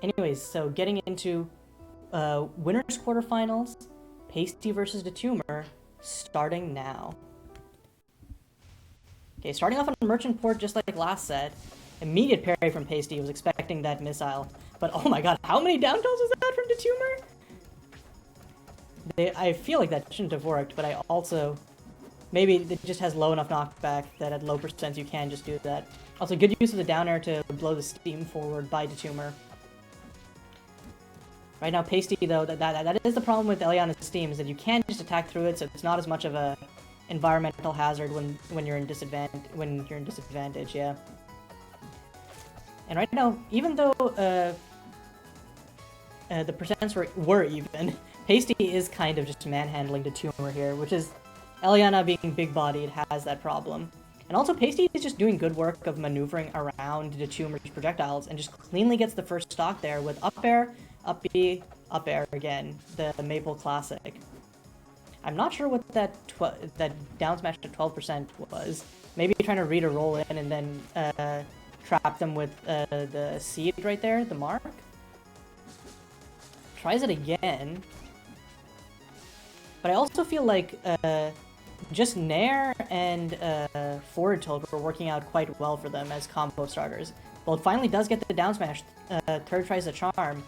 Anyways, so getting into winners quarterfinals, Pasty versus DaTumor, starting now. Okay, starting off on Merchant Port just like last set. Immediate parry from Pasty, was expecting that missile. But oh my god, how many down tilts was that from DaTumor? I feel like that shouldn't have worked, but I also... Maybe it just has low enough knockback that at low percents you can just do that. Also, good use of the down air to blow the steam forward by DaTumor. Right now, Pasty, though, that is the problem with Elliana's steam, is that you can just attack through it, so it's not as much of a environmental hazard when you're in disadvantage, yeah. And right now, even though the percents were even, Pasty is kind of just manhandling DaTumor here, which is Elliana being big-bodied has that problem. And also, Pasty is just doing good work of maneuvering around DaTumor's projectiles and just cleanly gets the first stock there with up air, up B, up air again, the Maypul classic. I'm not sure what that down smash to 12% was. Maybe trying to read a roll in and then trap them with the seed right there, the mark. Tries it again. But I also feel like just Nair and forward tilt were working out quite well for them as combo starters. Well, it finally does get the down smash. Third tries the charm,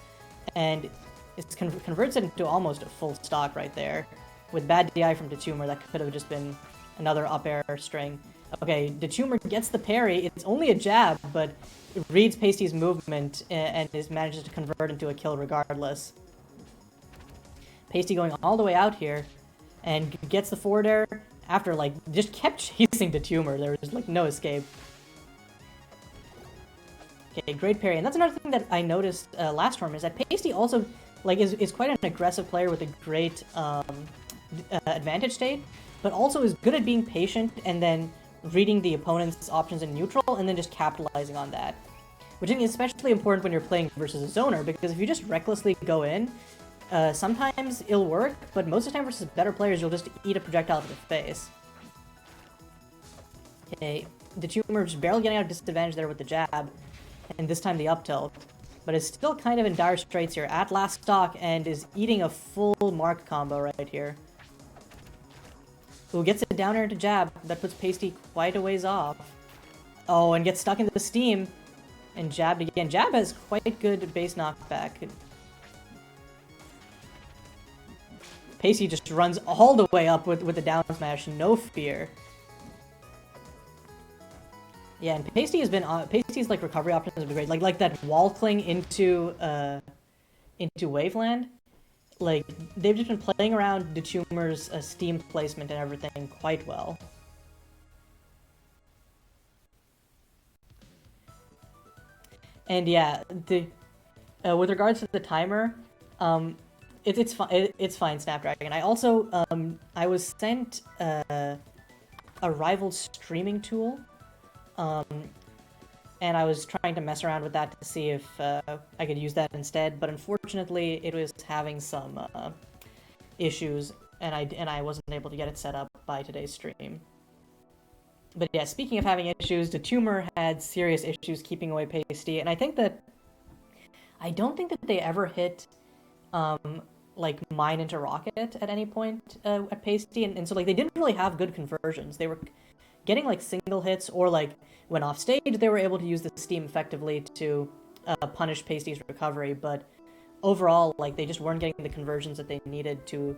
and it converts it into almost a full stock right there. With bad DI from DaTumor, that could have just been another up air string. Okay, DaTumor gets the parry. It's only a jab, but it reads Pasty's movement and manages to convert into a kill regardless. Pasty going all the way out here and gets the forward air after, like, just kept chasing DaTumor. There was, like, no escape. Okay, great parry. And that's another thing that I noticed last tournament, is that Pasty also, like, is quite an aggressive player with a great advantage state, but also is good at being patient and then reading the opponent's options in neutral and then just capitalizing on that. Which is especially important when you're playing versus a zoner, because if you just recklessly go in, sometimes it'll work, but most of the time versus better players, you'll just eat a projectile to the face. Okay, DaTumor just barely getting out of disadvantage there with the jab, and this time the up tilt. But is still kind of in dire straits here at last stock and is eating a full mark combo right here. Who gets it down air into jab, that puts Pasty quite a ways off. Oh, and gets stuck into the steam, and jabbed again. Jab has quite good base knockback. Pasty just runs all the way up with the down smash, no fear. Yeah, and Pasty has been Pasty's like recovery options have been great. Like that wall cling into Waveland. Like, they've just been playing around DaTumor's steam placement and everything quite well. And yeah, with regards to the timer, it's fine, Snapdragon. I also I was sent a rival streaming tool, and I was trying to mess around with that to see if I could use that instead, but unfortunately it was having some issues, and I wasn't able to get it set up by today's stream. But yeah, speaking of having issues, DaTumor had serious issues keeping away Pasty, and I don't think that they ever hit like mine into rocket at any point at Pasty, and so like they didn't really have good conversions. They were getting like single hits, or like when off stage they were able to use the steam effectively to punish Pasty's recovery, but overall like they just weren't getting the conversions that they needed to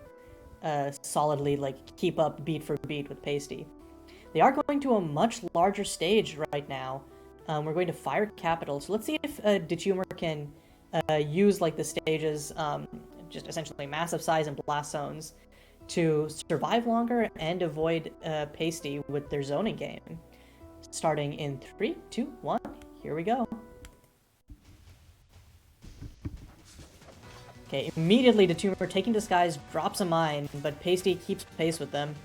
solidly like keep up beat for beat with Pasty. They are going to a much larger stage right now. We're going to Fire Capital, so let's see if DaTumor can use like the stages, just essentially massive size and blast zones, to survive longer and avoid Pasty with their zoning game. Starting in 3, 2, 1, here we go. Okay, immediately DaTumor taking Disguise, drops a mine, but Pasty keeps pace with them.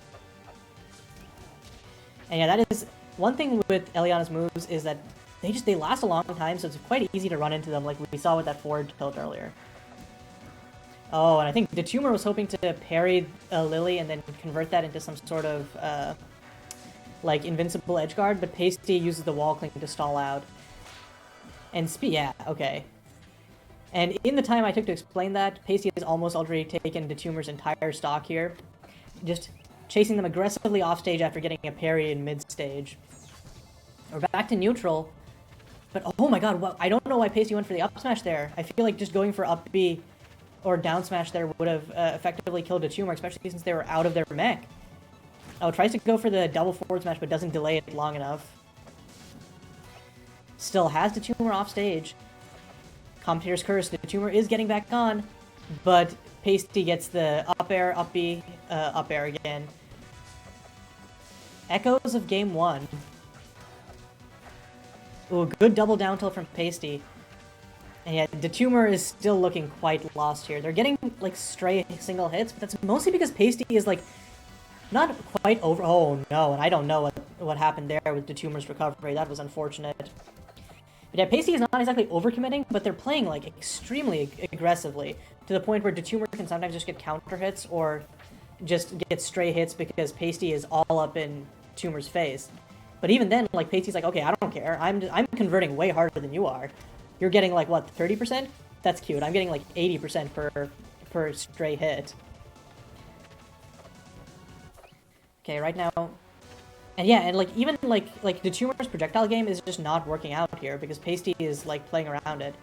And yeah, that is one thing with Elliana's moves, is that they last a long time, so it's quite easy to run into them, like we saw with that forward tilt earlier. Oh, and I think DaTumor was hoping to parry Lily and then convert that into some sort of like invincible edgeguard, but Pasty uses the wall cling to stall out. And yeah, okay. And in the time I took to explain that, Pasty has almost already taken DaTumor's entire stock here, just chasing them aggressively off stage after getting a parry in mid stage. We're back to neutral, but oh my god, I don't know why Pasty went for the up smash there. I feel like just going for up B or down smash there would have effectively killed DaTumor, especially since they were out of their mech. Oh, tries to go for the double forward smash, but doesn't delay it long enough. Still has DaTumor off stage. Commentator's curse, DaTumor is getting back on, but Pasty gets the up air, up B, up air again. Echoes of game 1. Ooh, good double down tilt from Pasty. And yeah, DaTumor is still looking quite lost here. They're getting, like, stray single hits, but that's mostly because Pasty is, like, not quite over... Oh, no, and I don't know what happened there with DaTumor's recovery. That was unfortunate. But yeah, Pasty is not exactly overcommitting, but they're playing, like, extremely aggressively, to the point where DaTumor can sometimes just get counter hits or just get stray hits because Pasty is all up in DaTumor's face. But even then, like, Pasty's like, okay, I don't care. I'm converting way harder than you are. You're getting, like, what, 30%? That's cute. I'm getting, like, 80% per stray hit. Okay, right now... And yeah, and, like, even, like DaTumor's projectile game is just not working out here, because Pasty is, like, playing around it.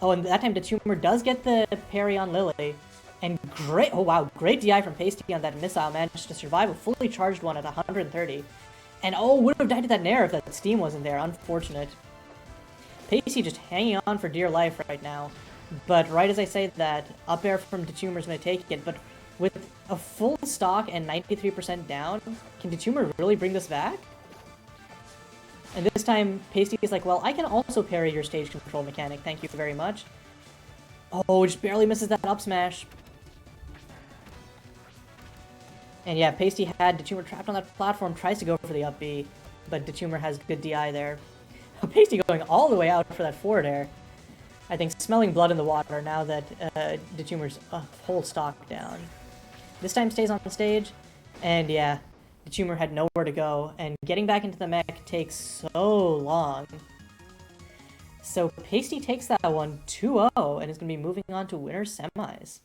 Oh, and that time DaTumor does get the parry on Lily. And great... Oh, wow, great DI from Pasty on that missile. Managed to survive a fully charged one at 130. And, oh, would have died to that Nair if that Steam wasn't there. Unfortunate. Pasty just hanging on for dear life right now. But right as I say that, up air from DaTumor is going to take it. But with a full stock and 93% down, can DaTumor really bring this back? And this time, Pasty is like, well, I can also parry your stage control mechanic. Thank you very much. Oh, just barely misses that up smash. And yeah, Pasty had DaTumor trapped on that platform, tries to go for the up B, but DaTumor has good DI there. Pasty going all the way out for that forward air. I think smelling blood in the water now that DaTumor's whole stock down. This time stays on the stage, and yeah, DaTumor had nowhere to go, and getting back into the mech takes so long. So Pasty takes that one 2-0, and is going to be moving on to winner's semis.